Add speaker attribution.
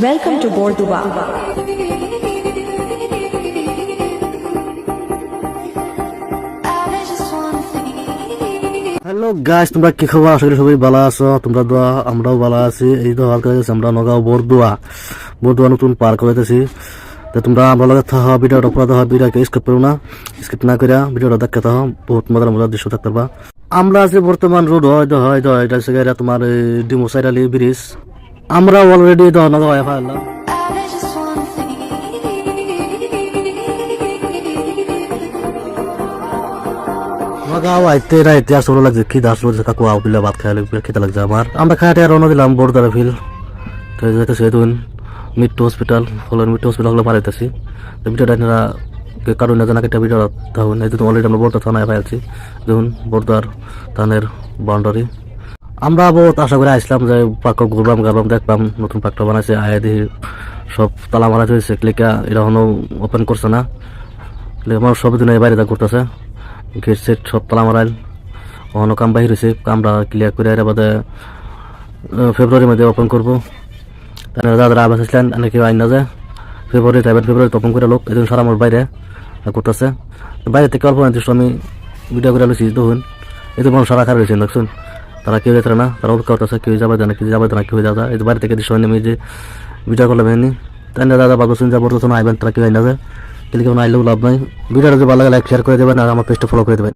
Speaker 1: Welcome to Borduba.
Speaker 2: Hello guys, তোমরা কি খবর? আশা করি সবাই ভালো আছো। তোমরা দোয়া, আমরাও ভালো আছি। এই তো হালকা গেছি আমরা নগাঁও বরদুয়া নতুন পার্ক হইতেছি। তো তোমরা আমরা লাগে থাকা ভিডিওটা পুরো দেখা, ভিডিওকে স্কিপ করো না, স্কিপ না করে ভিডিওটা দেখতে থাকো। বহুত মজার দৃশ্য দেখতে পারবা। আমরা আছি বর্তমান রোড এটা হচ্ছে তোমার ডিমোসাইরালি ব্রিজ। আমরা অলরেডি নগাঁও এলাম। নগাঁও আইতে রাইতে আসলে লাগছে, খিদা আসলে কাকু আউলে ভাত খাইলে খেতে লাগছে আমার। আমরা খাইতে রওনা দিলাম বড়দারা ফিল। তো যাইতেছি এখন মৃত্যু হসপিটাল, ফলের মৃত্যু হসপিটাল হলে পারাইতেছি। তো ভিডিওটা আপনারা কারণ না জানা একটা ভিডিও তখন এই অলরেডি আমরা বড়দা থানায় পাইছি, দেখুন বড়দার থানের বাউন্ডারি। আমরা বহুত আশা করে আসলাম যে পার্ক ঘুরলাম দেখলাম, নতুন পার্কটা বানাইছে। আয় দেখি সব তালা মারা হয়েছে, ক্লিকা এটা এখনো ওপেন করছে না। মানুষ সব দিন বাইরে ঘুরতেছে, গেট সেট সব তালা মারাইল, অন্য কাম বাহির হয়েছে। কামটা ক্লিয়ার করে এর বাদে ফেব্রুয়ারির মধ্যে ওপেন করবো। তারা যারা আবাস আসলেন কেউ আইন না যে ফেব্রুয়ারি ওপেন করে লোক এদিন সারা আমার বাইরে করতেছে। বাইরে থেকে অল্প নির্দিষ্ট আমি ভিডিও করে লুছি দেখুন, এই তো মানুষ সারা খারাপ হয়েছে দেখুন। তারা কেউ যেতে না, তারা অপেক্ষা করতেছে কেউ যাবে না, কেউ যাবে না, কেউ যাবে। এই বাইরে থেকে দৃশ্য নেমে যে ভিডিও করলাম এমনি। তাই না দাদা ভাবছেন যাবো তো আইবেন, তারা কেউ আইন না যায়, কেউ আইলেও লাভ নাই। ভিডিওটা যদি ভালো লাগে লাইক শেয়ার করে দেবেন আর আমার পেজটা ফলো করে দেবেন।